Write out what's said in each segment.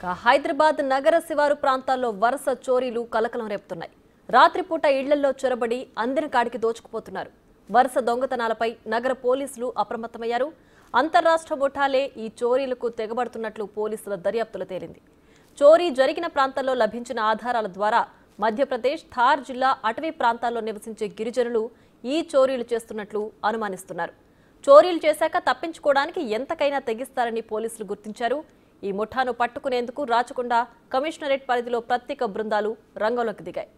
హైదరాబాద్ నగర శివారు ప్రాంతాల్లో వరుస చోరీలు కలకలం రేపుతున్నాయి. రాత్రిపూట ఇళ్లలో చొరబడి అందిన కాడికి దోచుకుపోతున్నారు. వరుస దొంగతనాలపై నగర పోలీసులు అప్రమత్తమయ్యారు. అంతర్రాష్ట్ర ముఠాలే ఈ చోరీలకు తెగబడుతున్నట్లు పోలీసుల దర్యాప్తులో తేలింది. చోరీ జరిగిన ప్రాంతాల్లో లభించిన ఆధారాల ద్వారా మధ్యప్రదేశ్ థార్ జిల్లా అటవీ ప్రాంతాల్లో నివసించే గిరిజనులు ఈ చోరీలు చేస్తున్నట్లు అనుమానిస్తున్నారు. చోరీలు చేశాక తప్పించుకోవడానికి ఎంతకైనా తెగిస్తారని పోలీసులు గుర్తించారు. ఈ ముఠాను పట్టుకునేందుకు రాచకొండ కమిషనరేట్ పరిధిలో ప్రత్యేక బృందాలు రంగంలోకి దిగాయి.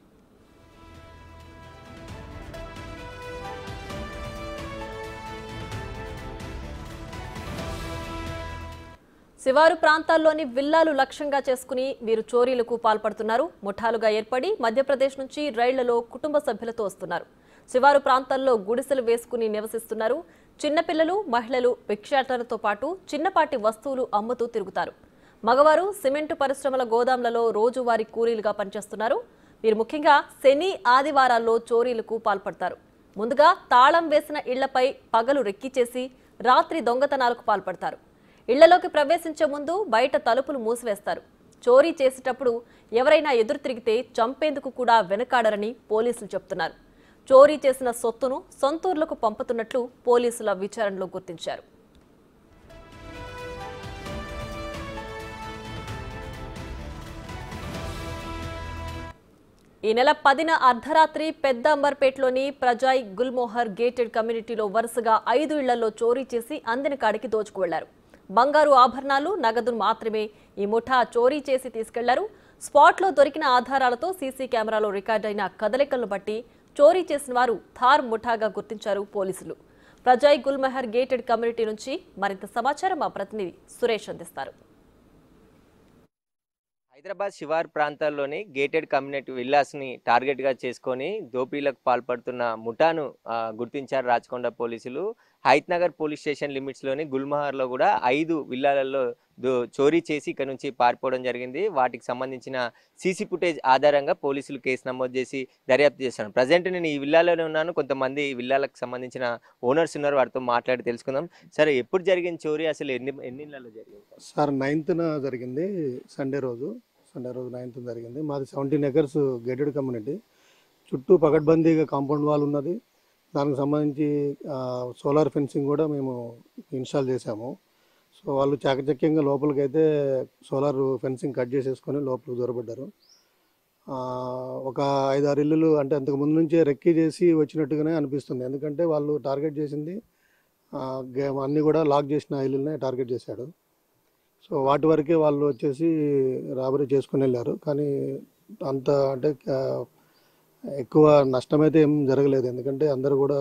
శివారు ప్రాంతాల్లోని విల్లాలు లక్ష్యంగా చేసుకుని వీరు చోరీలకు పాల్పడుతున్నారు. ముఠాలుగా ఏర్పడి మధ్యప్రదేశ్ నుంచి రైళ్లలో కుటుంబ సభ్యులతో వస్తున్నారు. శివారు ప్రాంతాల్లో గుడిసెలు వేసుకుని నివసిస్తున్నారు. చిన్నపిల్లలు, మహిళలు భిక్షాటనతో పాటు చిన్నపాటి వస్తువులు అమ్ముతూ తిరుగుతారు. మగవారు సిమెంటు పరిశ్రమల గోదాంలలో రోజువారీ కూలీలుగా పనిచేస్తున్నారు. వీరు ముఖ్యంగా శని, ఆదివారాల్లో చోరీలకు పాల్పడతారు. ముందుగా తాళం వేసిన ఇళ్లపై పగలు రెక్కిచేసి రాత్రి దొంగతనాలకు పాల్పడతారు. ఇళ్లలోకి ప్రవేశించే ముందు బయట తలుపులు మూసివేస్తారు. చోరీ చేసేటప్పుడు ఎవరైనా ఎదురు తిరిగితే చంపేందుకు కూడా వెనకాడరని పోలీసులు చెబుతున్నారు. చోరీ చేసిన సొత్తును సొంతూర్లకు పంపుతున్నట్లు పోలీసుల విచారణలో గుర్తించారు. ఈ నెల 10న అర్ధరాత్రి పెద్ద అంబర్పేటలోని ప్రజాయ్ గుల్మోహర్ గేటెడ్ కమ్యూనిటీలో వరుసగా 5 ఇళ్లలో చోరీ చేసి అందిన కాడికి దోచుకు వెళ్లారు. బంగారు ఆభరణాలు, నగదును మాత్రమే ఈ ముఠా చోరీ చేసి తీసుకెళ్లారు. స్పాట్లో దొరికిన ఆధారాలతో సీసీ కెమెరాలో రికార్డైన కదలికలను బట్టి చోరీ చేసిన వారు థార్ ముఠాగా గుర్తించారు పోలీసులు. ప్రజాయ్ గుల్మోహర్ గేటెడ్ కమ్యూనిటీ నుంచి మరింత సమాచారం మా ప్రతినిధి సురేష్ అందిస్తారు. హైదరాబాద్ శివారు ప్రాంతాల్లోని గేటెడ్ కమ్యూనిటీ విల్లాస్ని టార్గెట్గా చేసుకొని దోపిడీలకు పాల్పడుతున్న ముఠాను గుర్తించారు రాచకొండ పోలీసులు. హైత్ నగర్ పోలీస్ స్టేషన్ లిమిట్స్లోని గుల్మోహర్లో కూడా 5 విల్లాలలో చోరీ చేసి ఇక్కడ నుంచి పారిపోవడం జరిగింది. వాటికి సంబంధించిన సీసీ ఫుటేజ్ ఆధారంగా పోలీసులు కేసు నమోదు చేసి దర్యాప్తు చేస్తున్నారు. ప్రజెంట్ నేను ఈ విల్లాలోనే ఉన్నాను. కొంతమంది ఈ విల్లాలకు సంబంధించిన ఓనర్స్ ఉన్నారు, వారితో మాట్లాడి తెలుసుకుందాం. సరే, ఎప్పుడు జరిగిన చోరీ, అసలు ఎన్ని ఇళ్లలో జరిగింది? సార్ 9న జరిగింది. సండే రోజు 9th జరిగింది. మాది 17 acres గేటెడ్ కమ్యూనిటీ. చుట్టూ పకడ్బందీగా కాంపౌండ్ వాల్ ఉన్నది. దానికి సంబంధించి సోలార్ ఫెన్సింగ్ కూడా మేము ఇన్స్టాల్ చేశాము. సో వాళ్ళు చాకచక్యంగా లోపలికి అయితే సోలార్ ఫెన్సింగ్ కట్ చేసేసుకొని లోపలికి దొరబడ్డారు. ఒక 5-6 ఇల్లులు అంటే అంతకు ముందు నుంచే రెక్కీ చేసి వచ్చినట్టుగానే అనిపిస్తుంది. ఎందుకంటే వాళ్ళు టార్గెట్ చేసింది అన్నీ కూడా లాక్ చేసిన ఇల్లులనే టార్గెట్ చేశాడు. సో వాటి వరకే వాళ్ళు వచ్చేసి రాబరీ చేసుకుని వెళ్ళారు. కానీ అంత అంటే ఎక్కువ నష్టమైతే ఏం జరగలేదు. ఎందుకంటే అందరూ కూడా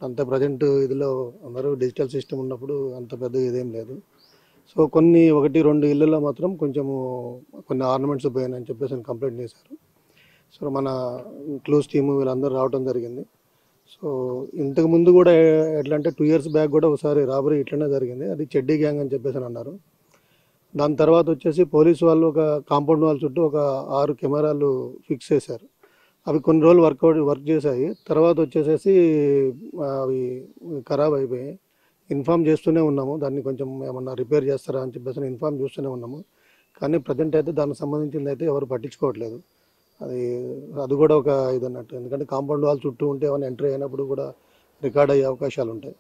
అంత ప్రజెంట్ ఇదిలో అందరూ డిజిటల్ సిస్టమ్ ఉన్నప్పుడు అంత పెద్ద ఇదేం లేదు. సో 1-2 ఇళ్ళల్లో మాత్రం కొన్ని ఆర్నమెంట్స్ పోయాయని చెప్పేసి కంప్లైంట్ చేశారు. సో మన క్లూస్ టీము వీళ్ళందరూ రావడం జరిగింది. సో ఇంతకు ముందు కూడా ఎట్లా అంటే 2 years బ్యాక్ కూడా ఒకసారి రాబరీ ఇట్లనే జరిగింది. అది చెడ్డీ గ్యాంగ్ అని చెప్పేసి అన్నారు. దాని తర్వాత వచ్చేసి పోలీసు వాళ్ళు ఒక కాంపౌండ్ వాల్ చుట్టూ ఒక 6 కెమెరాలు ఫిక్స్ చేశారు. అవి కొన్ని రోజులు వర్క్ చేశాయి. తర్వాత వచ్చేసేసి అవి ఖరాబ్ అయిపోయాయి. ఇన్ఫామ్ చేస్తూనే ఉన్నాము, దాన్ని కొంచెం ఏమన్నా రిపేర్ చేస్తారా అని చెప్పేసి ఇన్ఫామ్ చేస్తూనే ఉన్నాము. కానీ ప్రజెంట్ అయితే దానికి సంబంధించింది అయితే ఎవరు పట్టించుకోవట్లేదు. అది కూడా ఒక ఇదన్నట్టు. ఎందుకంటే కాంపౌండ్ వాల్ చుట్టూ ఉంటే ఏమైనా ఎంట్రీ అయినప్పుడు కూడా రికార్డ్ అయ్యే అవకాశాలు ఉంటాయి.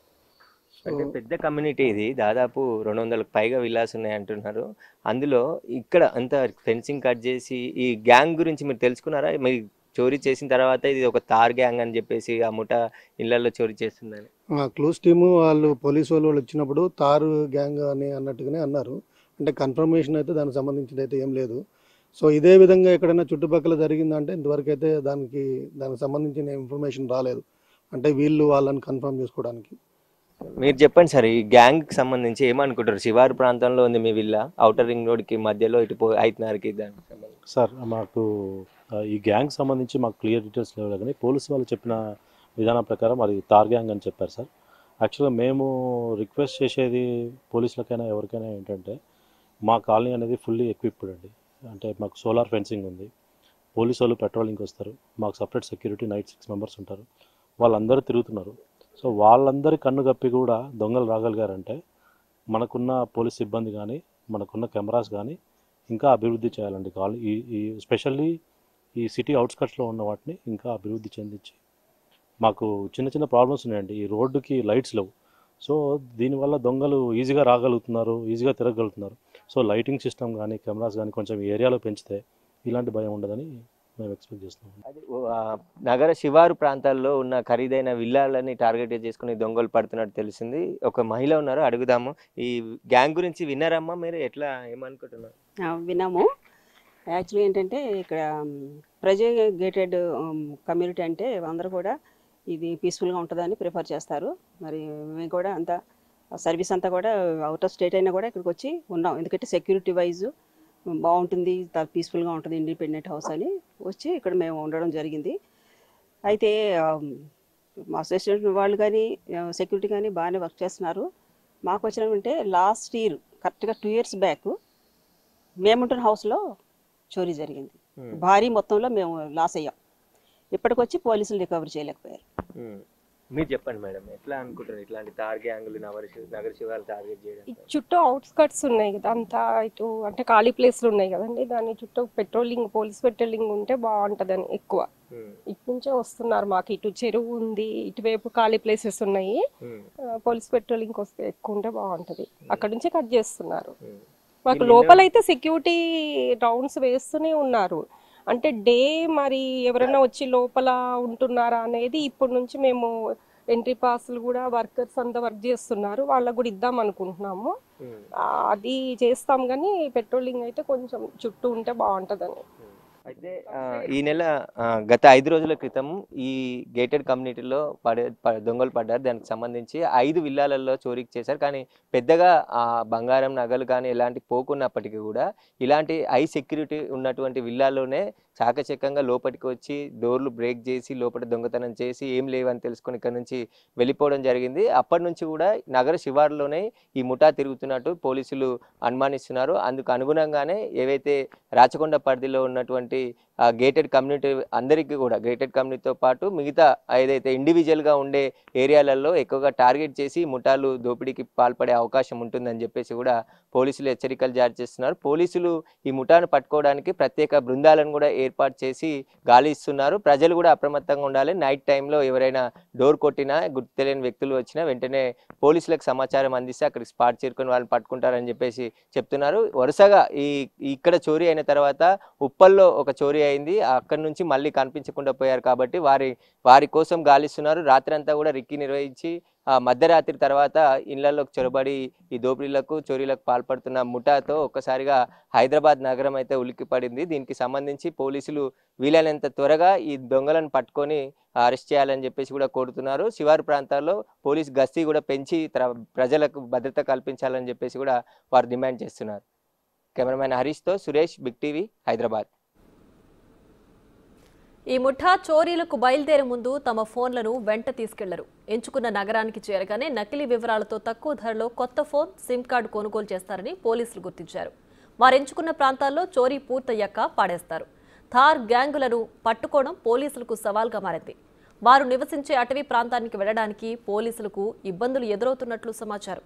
అంటే పెద్ద కమ్యూనిటీ ఇది, దాదాపు 200కు పైగా విల్లాస్ ఉన్నాయి అంటున్నారు. అందులో ఇక్కడ అంతా ఫెన్సింగ్ కట్ చేసి ఈ గ్యాంగ్ గురించి మీరు తెలుసుకున్నారా? మీరు చోరీ చేసిన తర్వాత ఇది ఒక తార్ గ్యాంగ్ అని చెప్పేసి ఆ ముఠా ఇళ్లలో చోరీ చేస్తుందని క్లూస్ టీము వాళ్ళు పోలీసు వాళ్ళు వచ్చినప్పుడు తారు గ్యాంగ్ అని అన్నట్టుగానే అన్నారు. అంటే కన్ఫర్మేషన్ అయితే దానికి సంబంధించింది అయితే ఏం లేదు. సో ఇదే విధంగా ఎక్కడైనా చుట్టుపక్కల జరిగిందంటే ఇంతవరకు అయితే దానికి సంబంధించిన ఇన్ఫర్మేషన్ రాలేదు. అంటే వాళ్ళని కన్ఫర్మ్ చేసుకోవడానికి. మీరు చెప్పండి సార్, ఈ గ్యాంగ్కి సంబంధించి ఏమనుకుంటారు? శివారు ప్రాంతంలో ఉంది మీ విల్లా, ఔటర్ రింగ్ రోడ్కి మధ్యలో ఇటు అయితున్నారుకి. దానికి సార్ మాకు ఈ గ్యాంగ్ సంబంధించి మాకు క్లియర్ డీటెయిల్స్ లేవు, కానీ పోలీసు వాళ్ళు చెప్పిన విధానం ప్రకారం అది తార్ గ్యాంగ్ అని చెప్పారు సార్. యాక్చువల్గా మేము రిక్వెస్ట్ చేసేది పోలీసులకైనా ఎవరికైనా ఏంటంటే, మా కాలనీ అనేది ఫుల్లీ ఎక్విప్డ్ అండి. అంటే మాకు సోలార్ ఫెన్సింగ్ ఉంది. పోలీసు వాళ్ళు పెట్రోలింగ్కి వస్తారు. మాకు సపరేట్ సెక్యూరిటీ నైట్ 6 members ఉంటారు. వాళ్ళందరూ తిరుగుతున్నారు. సో వాళ్ళందరి కన్ను గప్పి కూడా దొంగలు రాగలిగారంటే మనకున్న పోలీస్ సిబ్బంది కానీ మనకున్న కెమెరాస్ కానీ ఇంకా అభివృద్ధి చేయాలండి. ఈ స్పెషల్లీ ఈ సిటీ అవుట్స్కట్స్లో ఉన్న వాటిని ఇంకా అభివృద్ధి చెందించి, మాకు చిన్న చిన్న ప్రాబ్లమ్స్ ఉన్నాయండి. ఈ రోడ్డుకి లైట్స్ లేవు. సో దీనివల్ల దొంగలు ఈజీగా రాగలుగుతున్నారు, ఈజీగా తిరగలుగుతున్నారు. సో లైటింగ్ సిస్టమ్ కానీ కెమెరాస్ కానీ కొంచెం ఈ ఏరియాలో పెంచితే ఇలాంటి భయం ఉండదని మేము ఎక్స్పెక్ట్ చేస్తున్నాం. అది నగర శివారు ప్రాంతాల్లో ఉన్న ఖరీదైన విల్లాలని టార్గెట్ చేసుకుని దొంగలు పడుతున్నట్టు తెలిసింది. ఒక మహిళ ఉన్నారు, అడుగుదాము. ఈ గ్యాంగ్ గురించి విన్నారమ్మా మీరు? ఎట్లా ఏమనుకుంటున్నారు? విన్నాము. యాక్చువల్లీ ఏంటంటే ఇక్కడ ప్రజెగేటెడ్ కమ్యూనిటీ అంటే అందరూ కూడా ఇది పీస్ఫుల్గా ఉంటుందని ప్రిఫర్ చేస్తారు. మరి మేము కూడా అంతా సర్వీస్ అంతా కూడా అవుట్ ఆఫ్ స్టేట్ అయినా కూడా ఇక్కడికి వచ్చి ఉన్నాం. ఎందుకంటే సెక్యూరిటీ వైజ్ బాగుంటుంది, పీస్ఫుల్గా ఉంటుంది ఇండిపెండెంట్ హౌస్ అని వచ్చి ఇక్కడ మేము ఉండడం జరిగింది. అయితే మా అసోసియేషన్ వాళ్ళు కానీ సెక్యూరిటీ కానీ బాగానే వర్క్ చేస్తున్నారు. మాకు వచ్చినట్టు లాస్ట్ ఇయర్ కరెక్ట్గా 2 years బ్యాక్ మేముంటున్న హౌస్లో చోరీ జరిగింది. భారీ మొత్తంలో మేము లాస్ అయ్యాం. ఇప్పటికొచ్చి పోలీసులు రికవరీ చేయలేకపోయారు. మీరు చెప్పండి మేడం, ఎట్లా అనుకుంటారు ఇట్లాంటి తార్ గ్యాంగులు నగర శివారు టార్గెట్ చేయడం? చుట్టూ అవుట్స్కట్స్ ఉన్నాయి కదా, అంతా ఇటు అంటే ఖాళీ ప్లేస్లు ఉన్నాయి కదండి, దాని చుట్టూ పోలీస్ పెట్రోలింగ్ ఉంటే బాగుంటుందని ఎక్కువ ఇటు నుంచే వస్తున్నారు. మాకు ఇటు చెరువు ఉంది, ఇటువైపు ఖాళీ ప్లేసెస్ ఉన్నాయి. పోలీస్ పెట్రోలింగ్ వస్తే ఎక్కువ ఉంటే బాగుంటది. అక్కడ నుంచే కట్ చేస్తున్నారు. మాకు లోపలైతే సెక్యూరిటీ రౌండ్స్ వేస్తూనే ఉన్నారు. అంటే డే మరి ఎవరైనా వచ్చి లోపల ఉంటున్నారా అనేది ఇప్పటి నుంచి మేము ఎంట్రీ పాస్లు కూడా వర్కర్స్ అంతా వర్క్ చేస్తున్నారు, వాళ్ళకు కూడా ఇద్దాం అనుకుంటున్నాము. అది చేస్తాం కానీ పెట్రోలింగ్ అయితే కొంచెం చుట్టూ ఉంటే బాగుంటుందని. అయితే ఈ నెల గత 5 రోజుల క్రితం ఈ గేటెడ్ కమ్యూనిటీలో దొంగలు పడ్డారు. దానికి సంబంధించి 5 విల్లాలలో చోరీకి చేశారు. కానీ పెద్దగా బంగారం నగలు కానీ ఎలాంటి పోకున్నప్పటికీ కూడా ఇలాంటి హై సెక్యూరిటీ ఉన్నటువంటి విల్లాల్లోనే చాకచక్యంగా లోపలికి వచ్చి డోర్లు బ్రేక్ చేసి లోపల దొంగతనం చేసి ఏం లేవని తెలుసుకొని ఇక్కడ నుంచి వెళ్ళిపోవడం జరిగింది. అప్పటి నుంచి కూడా నగర శివారులోనే ఈ ముఠా తిరుగుతున్నట్టు పోలీసులు అనుమానిస్తున్నారు. అందుకు అనుగుణంగానే ఏవైతే రాచకొండ పరిధిలో ఉన్నటువంటి గేటెడ్ కమ్యూనిటీ అందరికీ కూడా గేటెడ్ కమ్యూనిటీతో పాటు మిగతా ఏదైతే ఇండివిజువల్గా ఉండే ఏరియాలలో ఎక్కువగా టార్గెట్ చేసి ముఠాలు దోపిడీకి పాల్పడే అవకాశం ఉంటుందని చెప్పేసి కూడా పోలీసులు హెచ్చరికలు జారీ చేస్తున్నారు. పోలీసులు ఈ ముఠాను పట్టుకోవడానికి ప్రత్యేక బృందాలను కూడా ఏర్పాటు చేసి గాలి ఇస్తున్నారు. ప్రజలు కూడా అప్రమత్తంగా ఉండాలి. నైట్ టైంలో ఎవరైనా డోర్ కొట్టినా గుర్తు తెలియని వ్యక్తులు వచ్చినా వెంటనే పోలీసులకు సమాచారం అందిస్తే అక్కడికి స్పాట్ చేరుకొని వాళ్ళని పట్టుకుంటారని చెప్పేసి చెప్తున్నారు. వరుసగా ఇక్కడ చోరీ అయిన తర్వాత ఉప్పల్లో ఒక చోరీ అయింది. అక్కడి నుంచి మళ్ళీ కనిపించకుండా పోయారు కాబట్టి వారి కోసం గాలిస్తున్నారు. రాత్రి అంతా కూడా రిక్కి నిర్వహించి మధ్యరాత్రి తర్వాత ఇళ్లలోకి చొరబడి ఈ దోపిడీలకు చోరీలకు పాల్పడుతున్న ముఠాతో ఒక్కసారిగా హైదరాబాద్ నగరం అయితే ఉలిక్కిపడింది. దీనికి సంబంధించి పోలీసులు వీలైనంత త్వరగా ఈ దొంగలను పట్టుకొని అరెస్ట్ చేయాలని చెప్పేసి కూడా కోరుతున్నారు. శివారు ప్రాంతాల్లో పోలీస్ గస్తీ కూడా పెంచి ప్రజలకు భద్రత కల్పించాలని చెప్పేసి కూడా వారు డిమాండ్ చేస్తున్నారు. కెమెరామెన్ హరీష్తో సురేష్, బిగ్ టీవీ, హైదరాబాద్. ఈ ముఠా చోరీలకు బయలుదేరే ముందు తమ ఫోన్లను వెంట తీసుకెళ్లరు. ఎంచుకున్న నగరానికి చేరగానే నకిలీ వివరాలతో తక్కువ ధరలో కొత్త ఫోన్, సిమ్ కార్డు కొనుగోలు చేస్తారని పోలీసులు గుర్తించారు. వారెంచుకున్న ప్రాంతాల్లో చోరీ పూర్తయ్యాక పాడేస్తారు. థార్ గ్యాంగులను పట్టుకోవడం పోలీసులకు సవాల్గా మారింది. వారు నివసించే అటవీ ప్రాంతానికి వెళ్లడానికి పోలీసులకు ఇబ్బందులు ఎదురవుతున్నట్లు సమాచారం.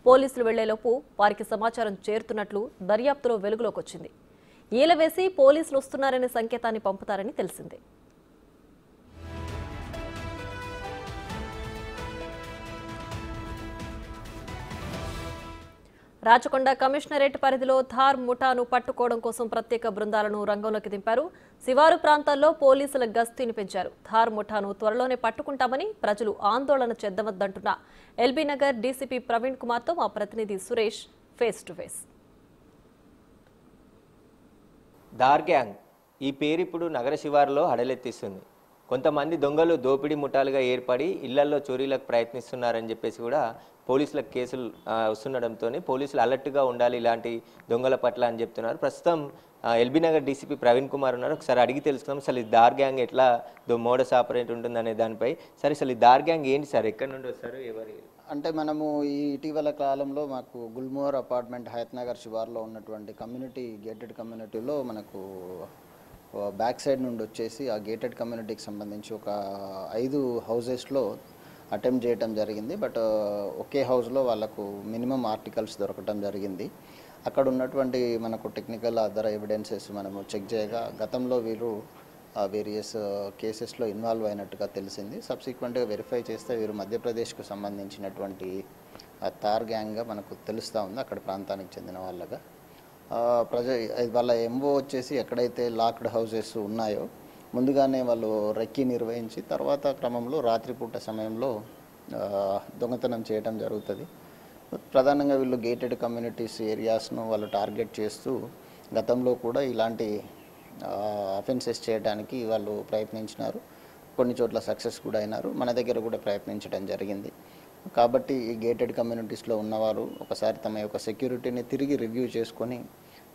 పోలీసులు వెళ్లేలోపు వారికి సమాచారం చేరుతున్నట్లు దర్యాప్తులో వెలుగులోకి వచ్చింది. ఈల వేసి పోలీసులు వస్తున్నారనే సంకేతాన్ని పంపుతారని తెలిసిందే. రాచకొండ కమిషనరేట్ పరిధిలో థార్ ముఠాను పట్టుకోవడం కోసం ప్రత్యేక బృందాలను రంగంలోకి దింపారు. శివారు ప్రాంతాల్లో పోలీసుల గస్తీని పెంచారు. థార్ ముఠాను త్వరలోనే పట్టుకుంటామని ప్రజలు ఆందోళన చెందవద్దంటున్న ఎల్బీ నగర్ డీసీపీ ప్రవీణ్ కుమార్తో మా ప్రతినిధి Suresh face to face. Thar gang ఈ పేరు ఇప్పుడు నగర శివారులో హడలెత్తిస్తుంది. కొంతమంది దొంగలు దోపిడీ ముఠాలుగా ఏర్పడి ఇళ్లలో చోరీలకు ప్రయత్నిస్తున్నారని చెప్పేసి కూడా పోలీసులకు కేసులు వస్తుండడంతో పోలీసులు అలర్ట్గా ఉండాలి ఇలాంటి దొంగల పట్ల అని చెప్తున్నారు. ప్రస్తుతం ఎల్బీ నగర్ డీసీపీ ప్రవీణ్ కుమార్ ఉన్నారు. ఒకసారి అడిగి తెలుసుకుందాం అసలు ఈ థార్ గ్యాంగ్ ఎట్లా మోడస్ ఆపరేట్ ఉంటుందనే దానిపై. సరే, అసలు ఈ థార్ గ్యాంగ్ ఏంటి సార్, ఎక్కడి నుండి వస్తారు, ఎవరి? అంటే మనము ఈ ఇటీవల కాలంలో మాకు గుల్మోహర్ అపార్ట్మెంట్ హయత్ నగర్ శివార్లో ఉన్నటువంటి కమ్యూనిటీ గేటెడ్ కమ్యూనిటీలో మనకు బ్యాక్ సైడ్ నుండి వచ్చేసి ఆ గేటెడ్ కమ్యూనిటీకి సంబంధించి ఒక 5 హౌజెస్లో అటెంప్ట్ చేయడం జరిగింది. బట్ ఒకే హౌస్లో వాళ్ళకు మినిమం ఆర్టికల్స్ దొరకటం జరిగింది. అక్కడ ఉన్నటువంటి మనకు టెక్నికల్ అదర్ ఎవిడెన్సెస్ మనము చెక్ చేయగా గతంలో వీరు వేరియస్ కేసెస్లో ఇన్వాల్వ్ అయినట్టుగా తెలిసింది. సబ్సిక్వెంట్గా వెరిఫై చేస్తే వీరు మధ్యప్రదేశ్కు సంబంధించినటువంటి తార్ గ్యాంగ్గా మనకు తెలుస్తూ ఉంది, అక్కడ ప్రాంతానికి చెందిన వాళ్ళగా. వాళ్ళ ఎంఓ వచ్చేసి ఎక్కడైతే లాక్డ్ హౌసెస్ ఉన్నాయో ముందుగానే వాళ్ళు రెక్కి నిర్వహించి తర్వాత క్రమంలో రాత్రిపూట సమయంలో దొంగతనం చేయడం జరుగుతుంది. ప్రధానంగా వీళ్ళు గేటెడ్ కమ్యూనిటీస్ ఏరియాస్ను వాళ్ళు టార్గెట్ చేస్తూ గతంలో కూడా ఇలాంటి అఫెన్సెస్ చేయడానికి వాళ్ళు ప్రయత్నించినారు. కొన్ని చోట్ల సక్సెస్ కూడా అయినారు, మన దగ్గర కూడా ప్రయత్నించడం జరిగింది. కాబట్టి ఈ గేటెడ్ కమ్యూనిటీస్లో ఉన్నవారు ఒకసారి తమ యొక్క సెక్యూరిటీని తిరిగి రివ్యూ చేసుకొని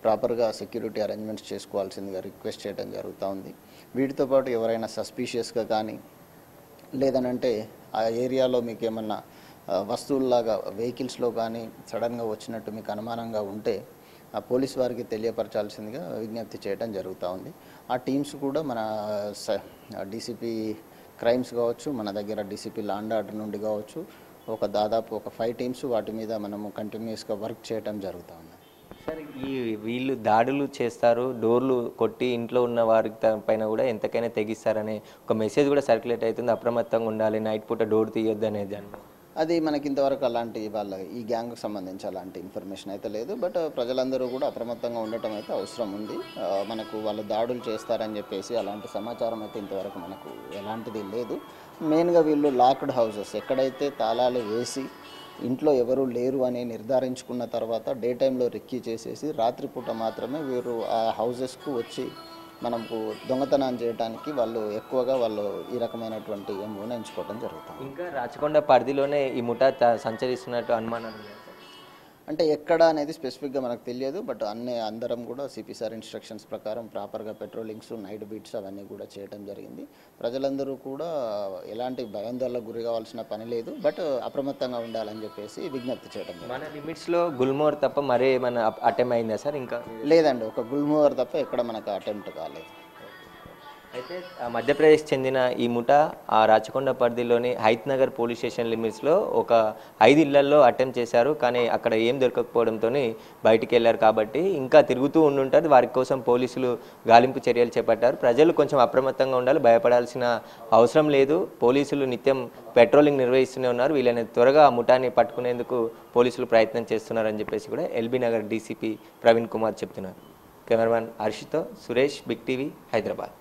ప్రాపర్గా సెక్యూరిటీ అరేంజ్మెంట్స్ చేసుకోవాల్సిందిగా రిక్వెస్ట్ చేయడం జరుగుతూ ఉంది. వీటితో పాటు ఎవరైనా సస్పీషియస్గా కానీ లేదనంటే ఆ ఏరియాలో మీకు ఏమన్నా వస్తువుల్లాగా వెహికల్స్లో కానీ సడన్గా వచ్చినట్టు మీకు అనుమానంగా ఉంటే ఆ పోలీస్ వారికి తెలియపరచాల్సిందిగా విజ్ఞప్తి చేయడం జరుగుతూ ఉంది. ఆ టీమ్స్ కూడా మన డీసీపీ క్రైమ్స్ కావచ్చు, మన దగ్గర డీసీపీ లా అండ్ ఆర్డర్ నుండి కావచ్చు, దాదాపు ఒక 5 టీమ్స్ వాటి మీద మనము కంటిన్యూస్గా వర్క్ చేయడం జరుగుతూ ఉంది. సార్, వీళ్ళు దాడులు చేస్తారు, డోర్లు కొట్టి ఇంట్లో ఉన్న వారి పైన కూడా ఎంతకైనా తెగిస్తారనే ఒక మెసేజ్ కూడా సర్క్యులేట్ అవుతుంది, అప్రమత్తంగా ఉండాలి, నైట్ పూట డోర్ తీయొద్దు అనేది. అది మనకి ఇంతవరకు అలాంటి ఈ గ్యాంగ్కి సంబంధించి అలాంటి ఇన్ఫర్మేషన్ అయితే లేదు. బట్ ప్రజలందరూ కూడా అప్రమత్తంగా ఉండటం అయితే అవసరం ఉంది. మనకు వాళ్ళు దాడులు చేస్తారని చెప్పేసి అలాంటి సమాచారం అయితే ఇంతవరకు మనకు ఎలాంటిది లేదు. మెయిన్గా వీళ్ళు లాక్డ్ హౌసెస్ ఎక్కడైతే తాళాలు వేసి ఇంట్లో ఎవరు లేరు అని నిర్ధారించుకున్న తర్వాత డే టైంలో రెక్కీ చేసేసి రాత్రిపూట మాత్రమే వీరు ఆ హౌజెస్కు వచ్చి మనకు దొంగతనం చేయడానికి ఎక్కువగా ఈ రకమైనటువంటి ఎంఓని ఎంచుకోవడం జరుగుతుంది. ఇంకా రాచకొండ పరిధిలోనే ఈ ముఠా సంచరిస్తున్నట్టు అనుమానాలు ఉన్నాయి. అంటే ఎక్కడ అనేది స్పెసిఫిక్గా మనకు తెలియదు. బట్ అందరం కూడా సిపి సార్ ఇన్స్ట్రక్షన్స్ ప్రకారం ప్రాపర్గా పెట్రోలింగ్స్, నైట్ బీట్స్ అవన్నీ కూడా చేయడం జరిగింది. ప్రజలందరూ కూడా ఎలాంటి భయాందోళనకు గురి కావాల్సిన పని లేదు, బట్ అప్రమత్తంగా ఉండాలని చెప్పేసి విజ్ఞప్తి చేయడం. మన లిమిట్స్లో గుల్మోర్ తప్ప మరే ఏమైనా అటెంప్ట్ అయిందా సార్? ఇంకా లేదండి, ఒక గుల్మోర్ తప్ప ఎక్కడ మనకు అటెంప్ట్ కాలేదు. అయితే మధ్యప్రదేశ్ చెందిన ఈ ముఠా ఆ రాచకొండ పరిధిలోని హైత్ నగర్ పోలీస్ స్టేషన్ లిమిట్స్లో ఒక 5 ఇళ్లలో అటెంప్ట్ చేశారు, కానీ అక్కడ ఏం దొరకకపోవడంతో బయటికి వెళ్ళారు. కాబట్టి ఇంకా తిరుగుతూ ఉండుంటారు. వారి కోసం పోలీసులు గాలింపు చర్యలు చేపట్టారు. ప్రజలు కొంచెం అప్రమత్తంగా ఉండాలి, భయపడాల్సిన అవసరం లేదు. పోలీసులు నిత్యం పెట్రోలింగ్ నిర్వహిస్తూనే ఉన్నారు. వీళ్ళని త్వరగా ఆ ముఠాని పట్టుకునేందుకు పోలీసులు ప్రయత్నం చేస్తున్నారని చెప్పేసి కూడా ఎల్బీ నగర్ డీసీపీ ప్రవీణ్ కుమార్ చెప్తున్నారు. కెమెరామ్యాన్ హర్షితో సురేష్, బిగ్ టీవీ, హైదరాబాద్.